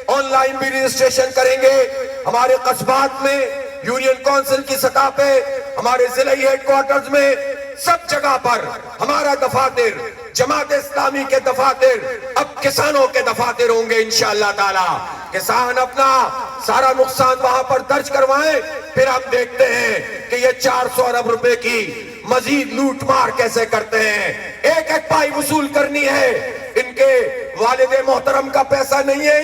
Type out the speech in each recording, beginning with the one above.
Online भी registration करेंगे। हमारे कस्बात में यूनियन काउंसिल की सतह पे, हमारे जिले हेडक्वार्टर्स में, सब जगह पर हमारा दफातर, जमात इस्लामी के दफातर अब किसानों के दफातर होंगे इंशाअल्लाह ताला। किसान अपना सारा नुकसान वहां पर दर्ज करवाएं, फिर हम देखते हैं कि ये 400 अरब रुपए की मजीद लूट मार कैसे करते हैं। एक एक पाई वसूल करनी है। इनके वालिदे मोहतरम का पैसा नहीं है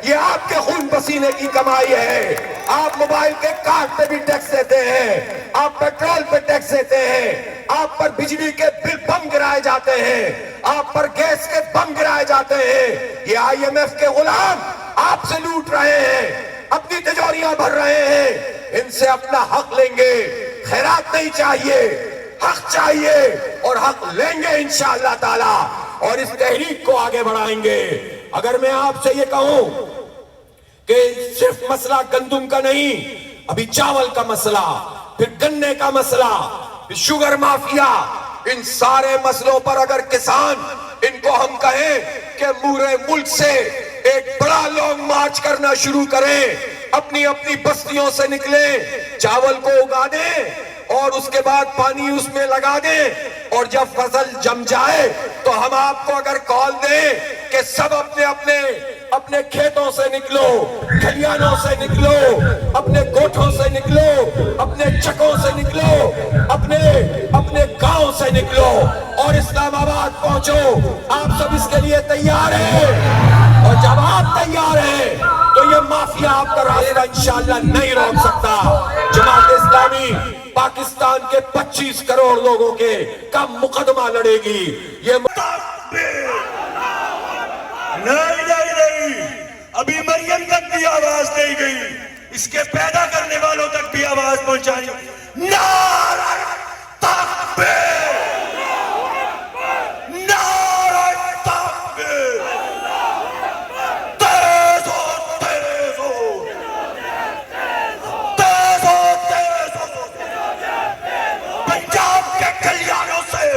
ये आपके खून पसीने की कमाई है। आप मोबाइल के कार्ड पे भी टैक्स देते हैं, आप पेट्रोल पे टैक्स देते हैं, आप पर बिजली के बिल बम गिराए जाते हैं, आप पर गैस के बम गिराए जाते हैं। ये IMF के गुलाम आपसे लूट रहे हैं, अपनी तिजोरियां भर रहे हैं। इनसे अपना हक लेंगे। खैरात नहीं चाहिए, हक चाहिए और हक लेंगे इंशाअल्लाह ताला, और इस तहरीक को आगे बढ़ाएंगे। अगर मैं आपसे ये कहूं कि सिर्फ मसला गंदुम का नहीं, अभी चावल का मसला, फिर गन्ने का मसला, फिर शुगर माफिया, इन सारे मसलों पर अगर किसान, इनको हम कहें कि पूरे मुल्क से एक बड़ा लॉन्ग मार्च करना शुरू करें, अपनी अपनी बस्तियों से निकले, चावल को उगा दें और उसके बाद पानी उसमें लगा दें, और जब फसल जम जाए तो हम आपको अगर कॉल दें कि सब अपने अपने अपने खेतों से निकलो, खलियानों से निकलो, अपने गोठों से निकलो, अपने चकों से निकलो, अपने अपने गांव से निकलो और इस्लामाबाद पहुंचो। आप सब इसके लिए तैयार हैं, और जब आप तैयार हैं तो ये माफिया आपका रास्ता इंशाअल्लाह नहीं रोक सकता। जमात इस्लामी पाकिस्तान के 25 करोड़ लोगों के का मुकदमा लड़ेगी। ये नहीं, अभी मरियम तक भी आवाज नहीं गई, इसके पैदा करने वालों तक भी आवाज पहुंचानी। नारा तकबीर, नारा तकबीर, तेज हो, तेज हो, तेज हो, तेज हो, पंजाब के कल्याणों से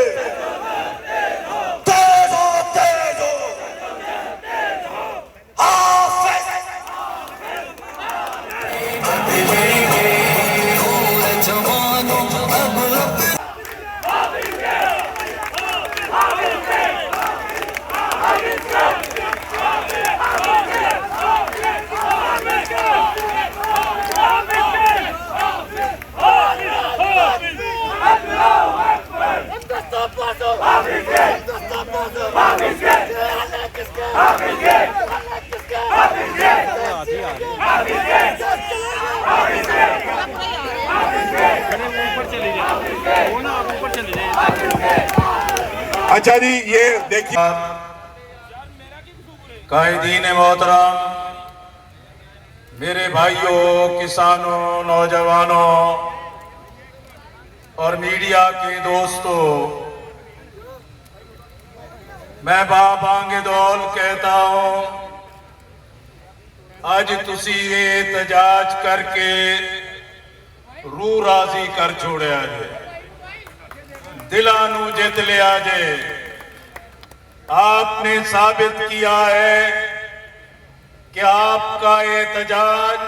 तेज हो, तेज हो। अच्छा जी, ये देखिए, कायदीन मोहतरम, मेरे भाइयों, किसानों, नौजवानों और मीडिया के दोस्तों, मैं बाबांगे दौल कहता हूं, आज तुसी एहतजाज करके रूह राजी कर छोड़िया जे, दिलां नू जित लिया जे। आपने साबित किया है कि आपका एहतजाज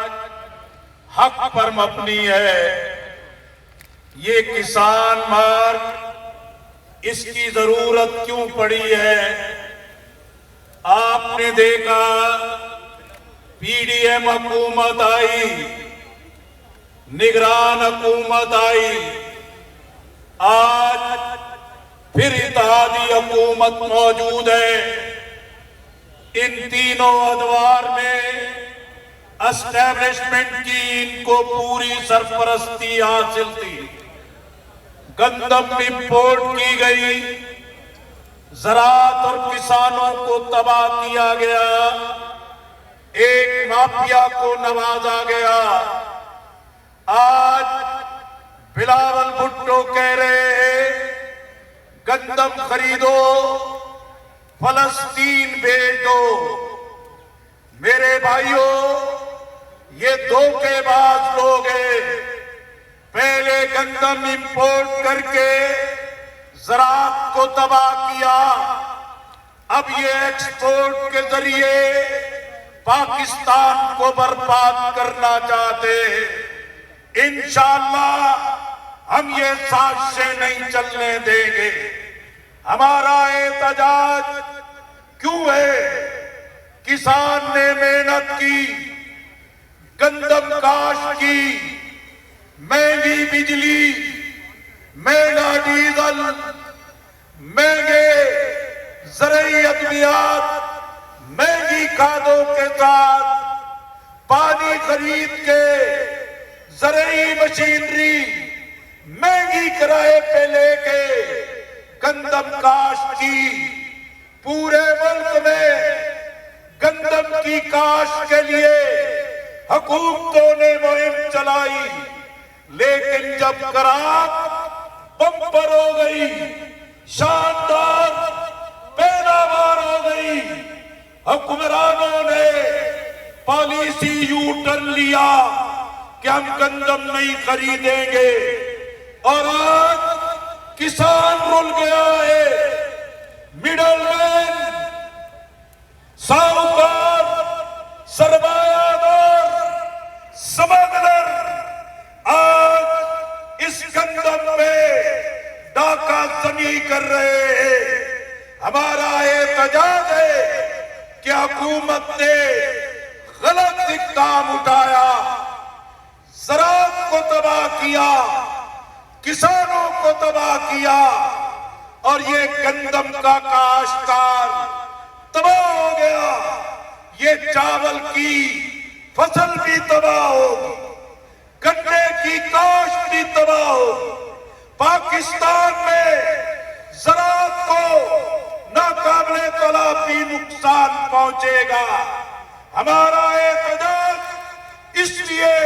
हक पर मबनी है। ये किसान मार्ग, इसकी जरूरत क्यों पड़ी है? आपने देखा PDM हुकूमत आई, निगरान हुकूमत आई, आज फिर इत्तेहादी हुकूमत मौजूद है। इन तीनों अदवार में एस्टेब्लिशमेंट की इनको पूरी सरपरस्ती हासिल थी। गंदम इंपोर्ट की गई, ज़राअत और किसानों को तबाह किया गया, एक माफिया को नवाजा गया। आज बिलावल भुट्टो कह रहे हैं गंदम खरीदो, फलस्तीन भेज दो। मेरे भाइयों, ये धोखेबाज लोग हैं। पहले गंदम इंपोर्ट करके ज़राअत को तबाह किया, अब ये एक्सपोर्ट के जरिए पाकिस्तान को बर्बाद करना चाहते हैं। इंशाअल्लाह हम ये साजिशें नहीं चलने देंगे। हमारा एहतजाज क्यों है? किसान ने मेहनत की, गंदम काश की, महंगी बिजली, महंगा डीजल, महंगे ज़रूरी अद्वियात, महंगी खादों के साथ पानी खरीद के ज़रूरी मशीनरी महंगी किराए पे लेके गंदम काश की। पूरे मुल्क में गंदम की काश के लिए हुकूमतों ने मुहिम चलाई, लेकिन जब करात बम्पर हो गई, शानदार पैदावार हो गई, हुक्मरानों ने पॉलिसी यू टर्न लिया कि हम गंदम नहीं खरीदेंगे और आज किसान रुल गया है। मिडलमैन, साहूकार, सरमायादार, स्मगलर आज इस गंदम पे डाका जनी कर रहे हैं। हमारा एहतजाज है कि हुकूमत ने गलत इक़दाम उठाया, ज़राअत को तबाह किया, किसानों को तबाह किया और ये गंदम का काश्तकार तबाह हो गया। ये चावल की फसल भी तबाह होगी, गन्ने की काश्त भी तबाह होगी। पाकिस्तान में ज़राअत को नाकाबिले तलाफी नुकसान पहुंचेगा। हमारा एहतजाज इसलिए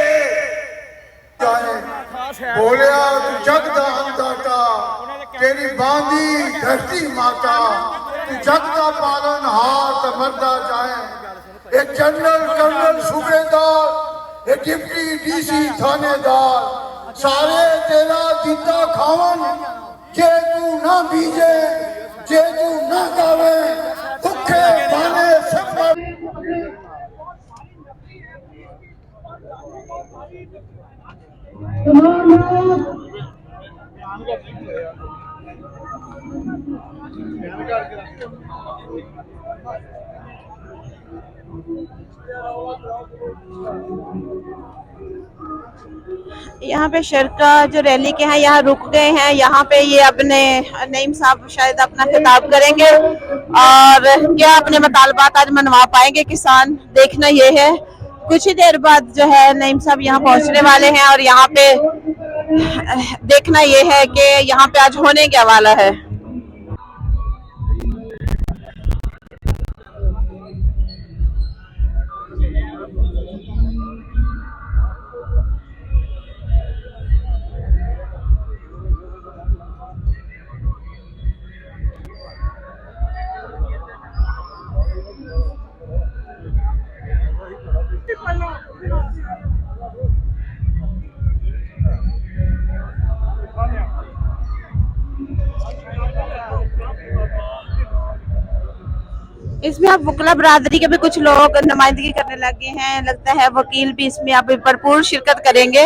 बोलिया तू जग दा अंदाता, तेरी बांधी धरती माता, तू जग दा पालन हाथ मरदा जाए। एक जनरल, कर्नल, सूबेदार, एक डिप्टी डीसी, थानेदार, सारे तेरा दीता खावन। जे तू ना बीजे, जे तू ना गावे, भुखे पाने सब यहाँ पे शरका जो रैली के हैं यहाँ रुक गए हैं। यहाँ पे ये अपने नईम साहब शायद अपना खिताब करेंगे और क्या अपने मुतालबात आज मनवा पाएंगे किसान, देखना ये है। कुछ ही देर बाद जो है नईम साहब यहाँ पहुँचने वाले हैं और यहाँ पे देखना ये है कि यहाँ पे आज होने क्या वाला है। इसमें अब वकला बरादरी के भी कुछ लोग नुमाइंदगी करने लगे हैं। लगता है वकील भी इसमें अब भरपूर शिरकत करेंगे।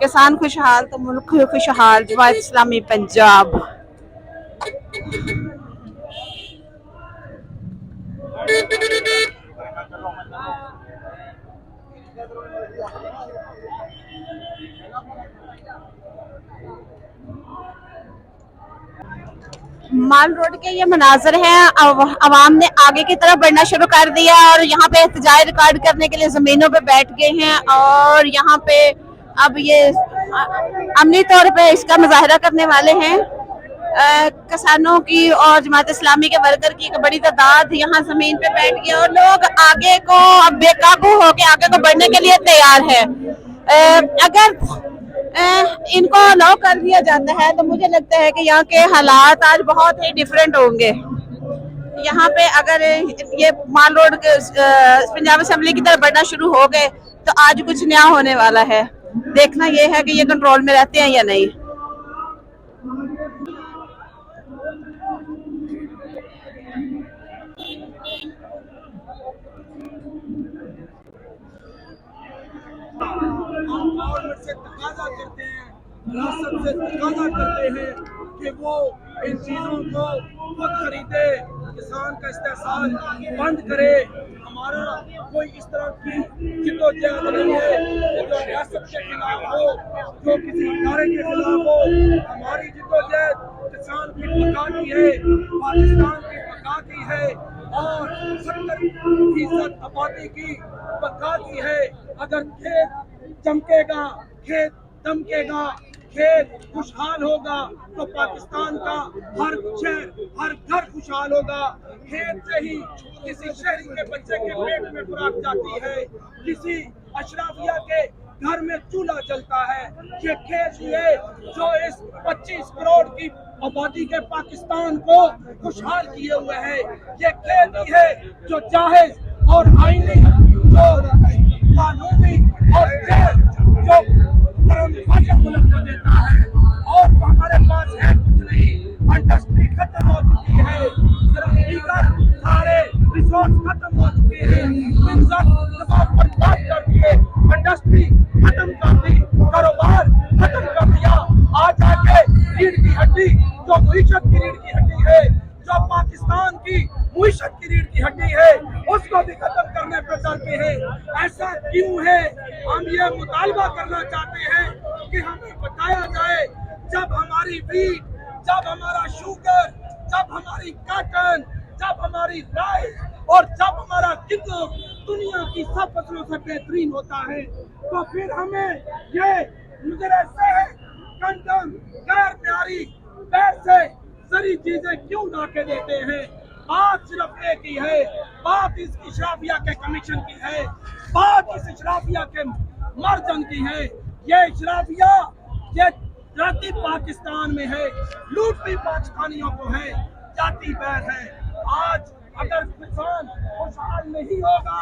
किसान खुशहाल तो मुल्क खुशहाल। जमात इस्लामी पंजाब। माल रोड के ये मनाजर हैं। अवाम ने आगे की तरफ बढ़ना शुरू कर दिया और यहाँ पे एहतजाज रिकॉर्ड करने के लिए जमीनों पे बैठ गए हैं और यहाँ पे अब ये अमली तौर पे इसका मुजाहरा करने वाले हैं। किसानों की और जमात इस्लामी के वर्कर की एक बड़ी तादाद यहाँ जमीन पे बैठ गई और लोग आगे को अब बेकाबू होके आगे को बढ़ने के लिए तैयार है। अगर इनको अलाउ कर दिया जाता है तो मुझे लगता है कि यहाँ के हालात आज बहुत ही डिफरेंट होंगे। यहाँ पे अगर ये माल रोड पंजाब असेंबली की तरफ बढ़ना शुरू हो गए तो आज कुछ नया होने वाला है। देखना ये है कि ये कंट्रोल में रहते हैं या नहीं। गवर्नमेंट से तकाजा करते हैं, रियासत से तकाजा करते हैं कि वो इन चीज़ों को खुद खरीदे, किसान का इस्तेसाल बंद करे। हमारा कोई इस तरह की जिद्दोजहद नहीं है कि जो रियासत के खिलाफ हो, जो किसी इदारे के खिलाफ हो। हमारी जिद्दोजहद किसान की बका की है, पाकिस्तान की बका की है और 70% आबादी की बका की है। अगर खेत चमकेगा, खेत दमकेगा, खेत खुशहाल होगा तो पाकिस्तान का हर शहर, हर घर खुशहाल होगा। खेत से ही किसी शहरी के बच्चे के पेट में खुराक जाती है, किसी अशराफिया के घर में चूल्हा जलता है। ये खेत ही है जो इस 25 करोड़ की आबादी के पाकिस्तान को खुशहाल किए हुए है। ये खेत ही है जो जायज और आईनी, जो कानूनी और जो मुल्क को देता है। और हमारे पास है कुछ नहीं, इंडस्ट्री खत्म हो चुकी है, सिर्फ दीगर सारे रिसोर्स खत्म हो चुके हैं। बर्बाद कर दिए, इंडस्ट्री खत्म कर दी, कारोबार खत्म कर दिया। आज आके रीढ़ की हड्डी, जो मईशत की रीढ़ की हड्डी है, जो पाकिस्तान की मईशत की रीढ़ की हड्डी है, उसको भी खत्म करने पर चलते हैं। ऐसा क्यों है? हम ये मुतालबा करना चाहते हैं कि हमें बताया जाए, जब हमारी वीट, जब हमारा शुगर, जब हमारी कॉटन, जब हमारी राइस और जब हमारा गेहूं दुनिया की सब फसलों से बेहतरीन होता है, तो फिर हमें ये मुजरे से कंडम गैर प्यारी पैसे सारी चीजें क्यों ला के देते हैं? बात सिर्फ एक ही है, बात इस इशराफिया के कमीशन की है, बात इस इशराफिया के मर्जन की है। ये इशराफिया ये जाति पाकिस्तान में है, लूट भी पाकिस्तानियों को है, जाति बैर है। आज अगर किसान खुशहाल नहीं होगा,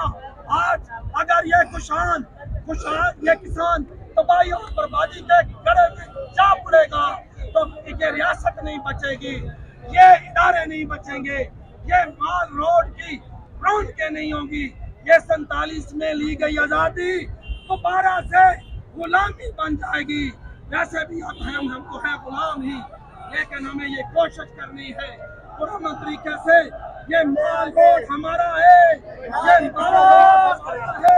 आज अगर ये किसान तबाही और बर्बादी के गड़े में जा पड़ेगा, तो ये रियासत नहीं बचेगी, ये इदारे नहीं बचेंगे, ये माल रोड की फ्रंट के नहीं होंगी। ये 47 में ली गई आजादी दोबारा से गुलामी बन जाएगी। वैसे भी अब हम तो है गुलाम ही, लेकिन हमें ये कोशिश करनी है पुरअमन तरीके से। ये माल रोड हमारा है, ये हमारा है।